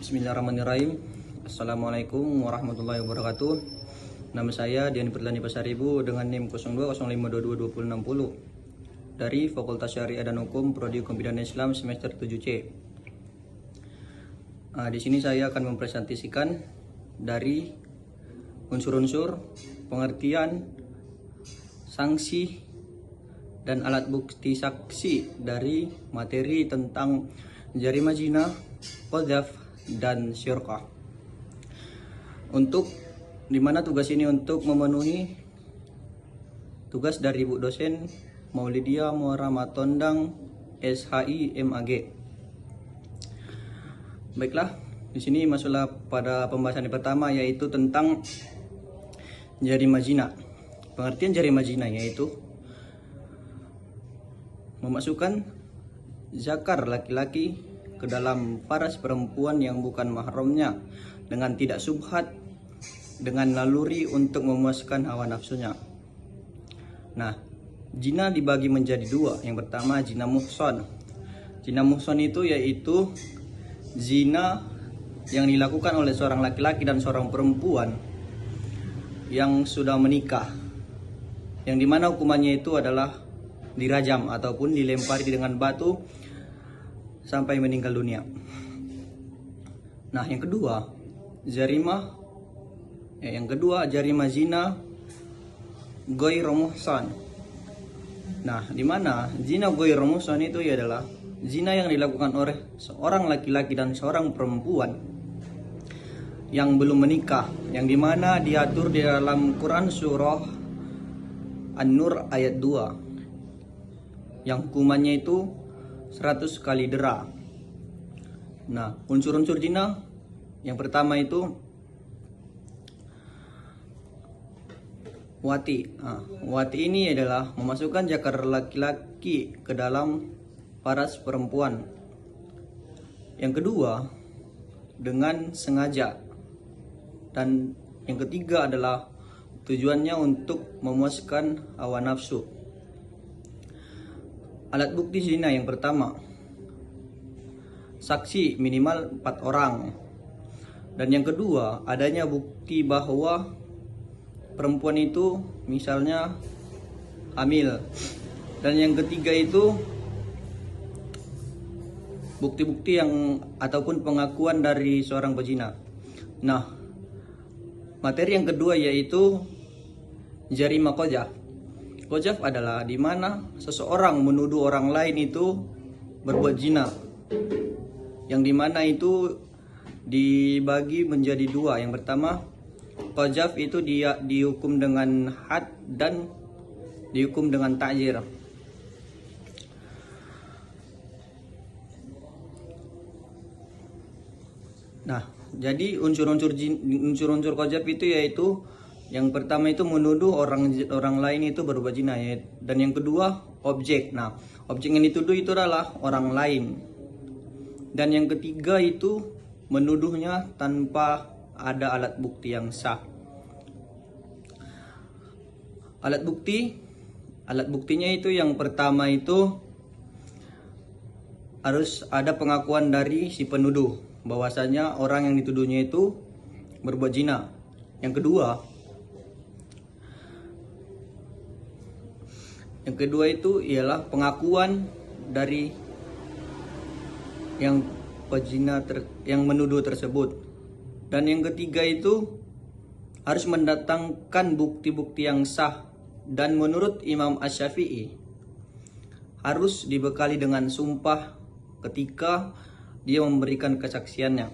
Bismillahirrahmanirrahim. Assalamualaikum warahmatullahi wabarakatuh. Nama saya Dian Perlani Pasaribu dengan NIM 0205222060 dari Fakultas Syariah dan Hukum Prodi Hukum Pidana Islam semester 7C. Di sini saya akan mempresentasikan dari unsur-unsur pengertian sanksi dan alat bukti saksi dari materi tentang jarimah zina, qadzaf dan syirqah. Untuk dimana tugas ini untuk memenuhi tugas dari Bu Dosen Maulidia Muara Matondang SHI MAG. Baiklah, di sini masuklah pada pembahasan yang pertama, yaitu tentang jarimah zina. Pengertian jarimah zina yaitu memasukkan zakar laki-laki ke dalam faras perempuan yang bukan mahramnya dengan tidak subhat, dengan naluri untuk memuaskan hawa nafsunya. Nah, zina dibagi menjadi dua. Yang pertama zina muhsan. Zina muhsan itu yaitu zina yang dilakukan oleh seorang laki-laki dan seorang perempuan yang sudah menikah, yang dimana hukumannya itu adalah dirajam ataupun dilempari dengan batu sampai meninggal dunia. Nah, yang kedua jarimah zina ghairu muhsan. Nah, di mana zina ghairu muhsan itu adalah zina yang dilakukan oleh seorang laki-laki dan seorang perempuan yang belum menikah, yang dimana diatur di dalam Quran surah An-Nur ayat 2, yang hukumannya itu 100 kali dera. Nah, unsur-unsur zina yang pertama itu wati. Wati ini adalah memasukkan zakar laki-laki ke dalam faras perempuan. Yang kedua, dengan sengaja. Dan yang ketiga adalah tujuannya untuk memuaskan hawa nafsu. Alat bukti zina yang pertama, saksi minimal 4 orang. Dan yang kedua, adanya bukti bahwa perempuan itu misalnya hamil. Dan yang ketiga itu bukti-bukti yang ataupun pengakuan dari seorang pezina. Nah, materi yang kedua yaitu jarimah qadzaf. Qadzaf adalah di mana seseorang menuduh orang lain itu berbuat zina, yang dimana itu dibagi menjadi dua. Yang pertama, qadzaf itu dia dihukum dengan had dan dihukum dengan ta'zir. Nah, jadi unsur-unsur qadzaf itu yaitu yang pertama itu menuduh orang lain itu berbuat zina, dan yang kedua objek. Nah, objek yang dituduh itu adalah orang lain. Dan yang ketiga itu menuduhnya tanpa ada alat bukti yang sah. Alat buktinya itu yang pertama itu harus ada pengakuan dari si penuduh bahwasanya orang yang dituduhnya itu berbuat zina. Yang kedua itu ialah pengakuan dari yang pezina yang menuduh tersebut. Dan yang ketiga itu harus mendatangkan bukti-bukti yang sah, dan menurut Imam Asy-Syafi'i harus dibekali dengan sumpah ketika dia memberikan kesaksiannya.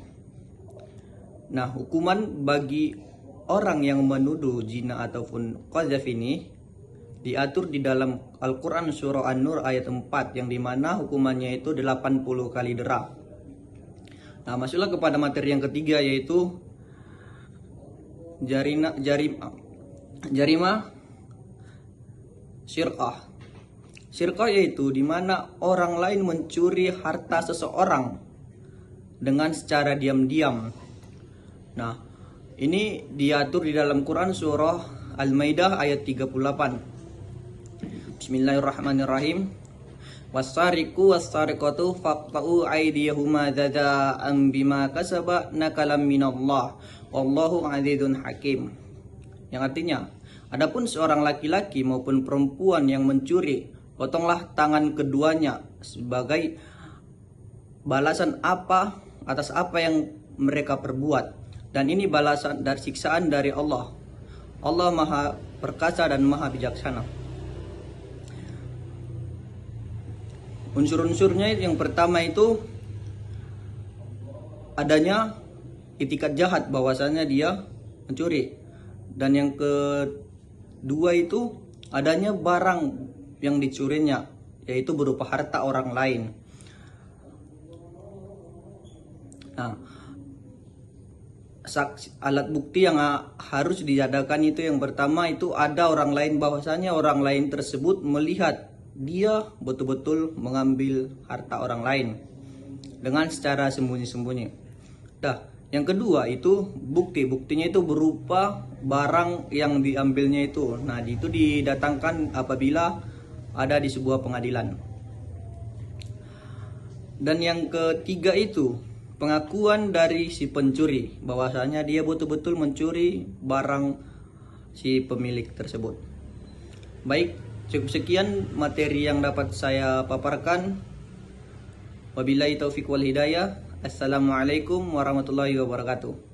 Nah, hukuman bagi orang yang menuduh zina ataupun qadzaf ini diatur di dalam Al-Quran surah An-Nur ayat 4, yang dimana hukumannya itu 80 kali dera. Nah, masuklah kepada materi yang ketiga yaitu jarimah syirqah. Syirqah yaitu dimana orang lain mencuri harta seseorang dengan secara diam-diam. Nah, ini diatur di dalam Quran surah Al-Maidah ayat 38. Bismillahirrahmanirrahim. Wasariqu wasariqatu faqta'u aydiyahuma jazaa'an bima kasaba nakalam minallah wallahu azizun hakim. Yang artinya, adapun seorang laki-laki maupun perempuan yang mencuri, potonglah tangan keduanya sebagai balasan atas apa yang mereka perbuat, dan ini balasan dari siksaan dari Allah. Allah Maha Perkasa dan Maha Bijaksana. Unsur-unsurnya yang pertama itu adanya itikat jahat bahwasanya dia mencuri, dan yang kedua itu adanya barang yang dicurinya, yaitu berupa harta orang lain. Nah, alat bukti yang harus diadakan itu yang pertama itu ada orang lain, bahwasanya orang lain tersebut melihat dia betul-betul mengambil harta orang lain dengan secara sembunyi-sembunyi. Nah, yang kedua itu buktinya itu berupa barang yang diambilnya itu. Nah, itu didatangkan apabila ada di sebuah pengadilan. Dan yang ketiga itu pengakuan dari si pencuri bahwasanya dia betul-betul mencuri barang si pemilik tersebut. Baik, cukup sekian materi yang dapat saya paparkan. Wabillahi taufiq wal hidayah. Assalamualaikum warahmatullahi wabarakatuh.